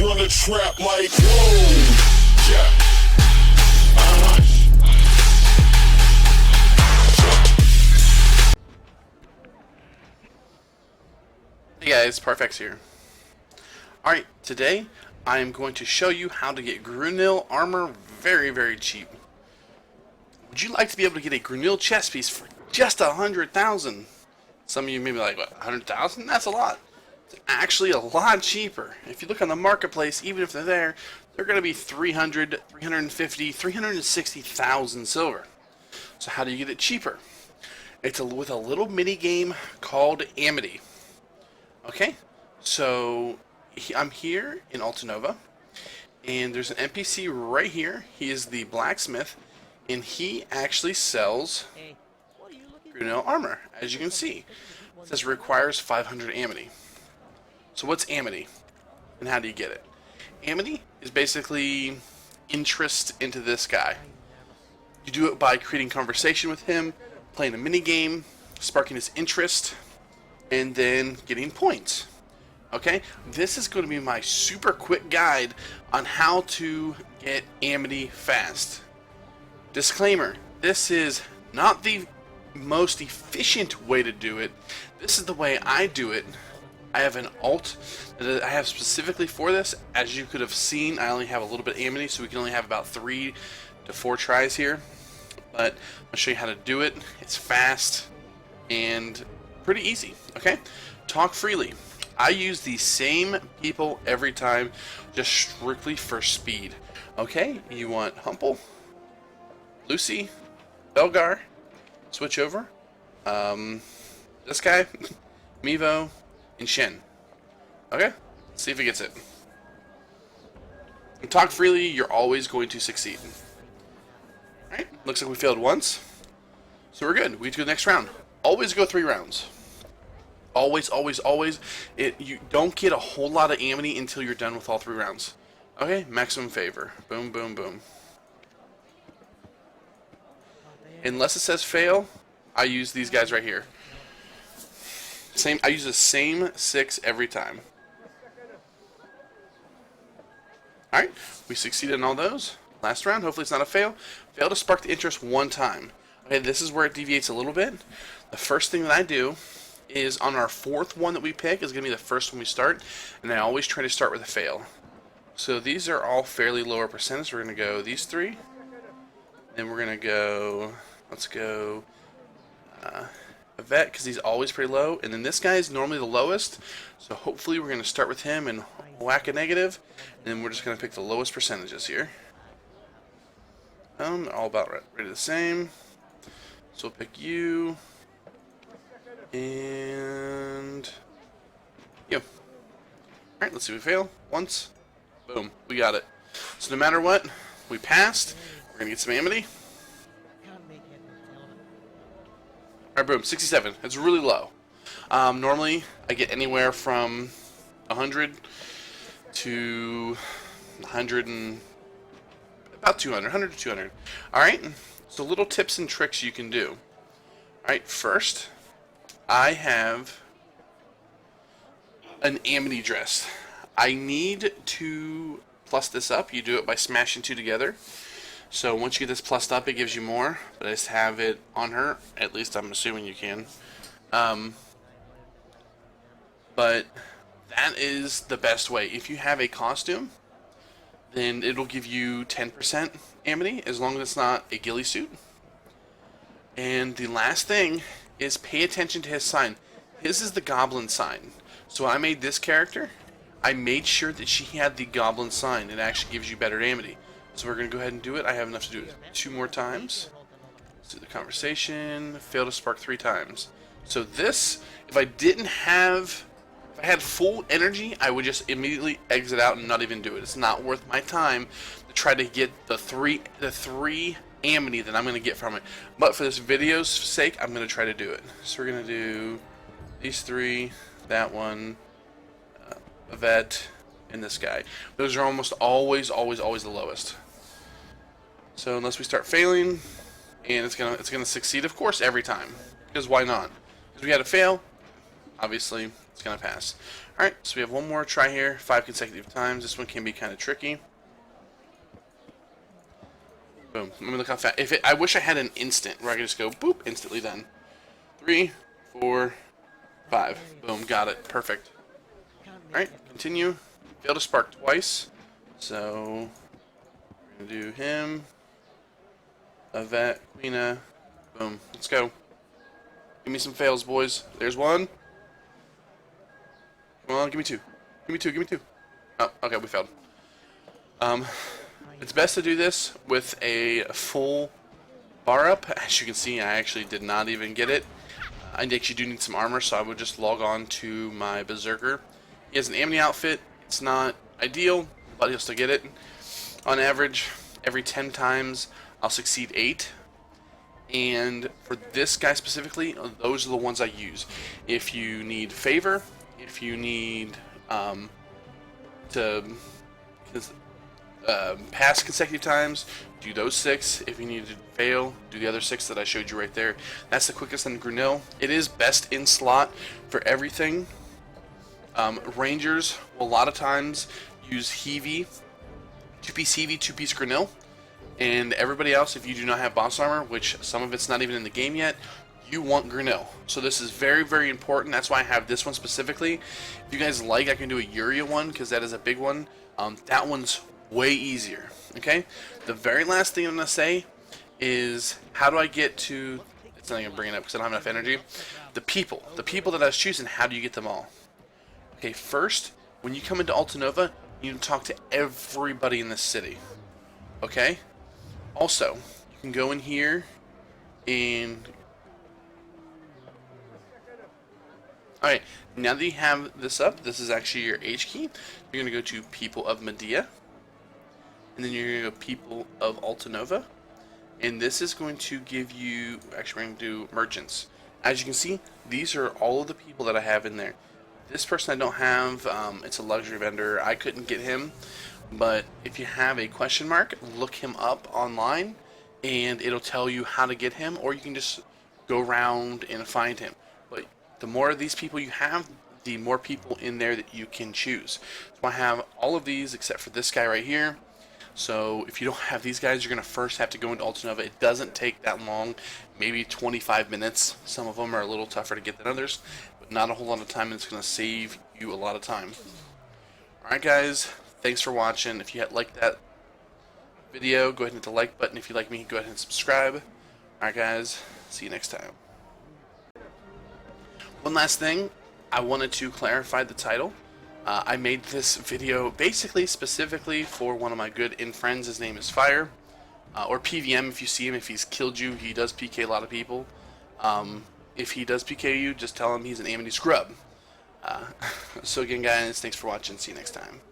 run a trap like whoa. Yeah. Hey guys, Parfex here. Alright, today I am going to show you how to get Grunil armor very cheap. Would you like to be able to get a Grunil chest piece for just 100,000? Some of you may be like, what, 100,000? That's a lot. It's actually a lot cheaper. If you look on the marketplace, even if they're there, they're going to be 300, 350, 360,000 silver. So how do you get it cheaper? It's with a little mini game called Amity. Okay, so I'm here in Altanova, and there's an NPC right here. He is the blacksmith, and he actually sells Grunil armor, as you can see. It says requires 500 Amity. So what's Amity, and how do you get it? Amity is basically interest into this guy. You do it by creating conversation with him, playing a mini game, sparking his interest, and then getting points. Okay, this is going to be my super quick guide on how to get Amity fast. Disclaimer, this is not the most efficient way to do it. This is the way I do it. I have an alt that I have specifically for this. As you could have seen, I only have a little bit of Amity, so we can only have about 3 to 4 tries here. But I'll show you how to do it. It's fast and pretty easy. Okay, talk freely. I use the same people every time, just strictly for speed. Okay, you want Humble, Lucy, Belgar, switch over, this guy, Mevo, and Shen. Okay, let's see if he gets it. And talk freely, you're always going to succeed. Alright, looks like we failed once, so we're good. We go to the next round. Always go 3 rounds. Always. You don't get a whole lot of Amity until you're done with all 3 rounds. Okay, maximum favor. Boom, boom, boom. Unless it says fail, I use these guys right here. I use the same 6 every time. Alright, we succeeded in all those. Last round, hopefully it's not a fail. Fail to spark the interest 1 time. Okay, this is where it deviates a little bit. The first thing that I do is on our 4th one that we pick is going to be the first one we start, and I always try to start with a fail. So these are all fairly lower percentage. We're going to go these 3, then we're going to go, let's go a vet, because he's always pretty low, and then this guy is normally the lowest, so hopefully we're going to start with him and whack a negative, and then we're just going to pick the lowest percentages here. All about ready the same. So we'll pick you and you. Alright, let's see if we fail. Once. Boom. We got it. So no matter what, we passed. We're going to get some Amity. Alright, boom. 67. It's really low. Normally, I get anywhere from 100 to 100 and about 200. 100 to 200. Alright? So little tips and tricks you can do. Alright, first, I have an Amity dress. I need to plus this up. You do it by smashing 2 together. So once you get this plussed up, it gives you more. But I just have it on her. At least I'm assuming you can. But that is the best way. If you have a costume, then it'll give you 10% Amity, as long as it's not a ghillie suit. And the last thing is pay attention to his sign. His is the goblin sign. So when I made this character, I made sure that she had the goblin sign. It actually gives you better Amity. So we're going to go ahead and do it. I have enough to do it 2 more times. Let's do the conversation. Fail to spark 3 times. So this, if I had full energy, I would just immediately exit out and not even do it. It's not worth my time to try to get the three Amity that I'm going to get from it. But for this video's sake, I'm going to try to do it. So we're going to do these 3, that one, a vet, and this guy. Those are almost always the lowest. So unless we start failing, and it's gonna succeed, of course, every time. Because why not? Because we had to fail, obviously it's gonna pass. Alright, so we have one more try here, 5 consecutive times. This one can be kind of tricky. Boom. Let me look how fast. I wish I had an instant where I could just go boop, instantly done. 3, 4, 5. Boom, got it. Perfect. Alright, continue. Failed to spark twice. So, we're going to do him, Yvette, Queena. Boom. Let's go. Give me some fails, boys. There's one. Come on, give me 2. Give me 2, give me 2. Oh, okay, we failed. It's best to do this with a full bar up. As you can see, I actually did not even get it. I actually do need some armor, so I would just log on to my Berserker. He has an Amity outfit. It's not ideal, but he'll still get it. On average, every 10 times, I'll succeed 8. And for this guy specifically, those are the ones I use. If you need favor, if you need to pass consecutive times, do those 6. If you need to fail, do the other 6 that I showed you right there. That's the quickest in Grunil. It is best in slot for everything. Rangers will a lot of times use Heavy, 2-piece Heavy, 2-piece Grunil. And everybody else, if you do not have boss armor, which some of it's not even in the game yet, you want Grunil. So this is very, very important. That's why I have this one specifically. If you guys like, I can do a Yuria one, because that is a big one. That one's way easier. Okay? The very last thing I'm going to say is, how do I get to... It's not going to bring it up because I don't have enough energy. The people. The people that I was choosing, how do you get them all? Okay, first, when you come into Altanova, you need to talk to everybody in the city. Okay? Also, you can go in here and... Alright, now that you have this up, this is actually your H key. You're going to go to People of Medea. And then you're going to go People of Altanova. And this is going to give you... Actually, we're going to do Merchants. As you can see, these are all of the people that I have in there. This person I don't have. It's a luxury vendor. I couldn't get him. But if you have a question mark, look him up online, and it'll tell you how to get him, or you can just go around and find him. But the more of these people you have, the more people in there that you can choose. So I have all of these except for this guy right here. So if you don't have these guys, you're going to first have to go into Altanova. It doesn't take that long, maybe 25 minutes. Some of them are a little tougher to get than others, but not a whole lot of time, and it's going to save you a lot of time. Alright guys, thanks for watching. If you liked that video, go ahead and hit the like button. If you like me, go ahead and subscribe. Alright guys, see you next time. One last thing, I wanted to clarify the title. I made this video basically specifically for one of my good friends. His name is Fire, or PVM if you see him. If he's killed you, he does PK a lot of people. If he does PK you, just tell him he's an Amity scrub. So again guys, thanks for watching. See you next time.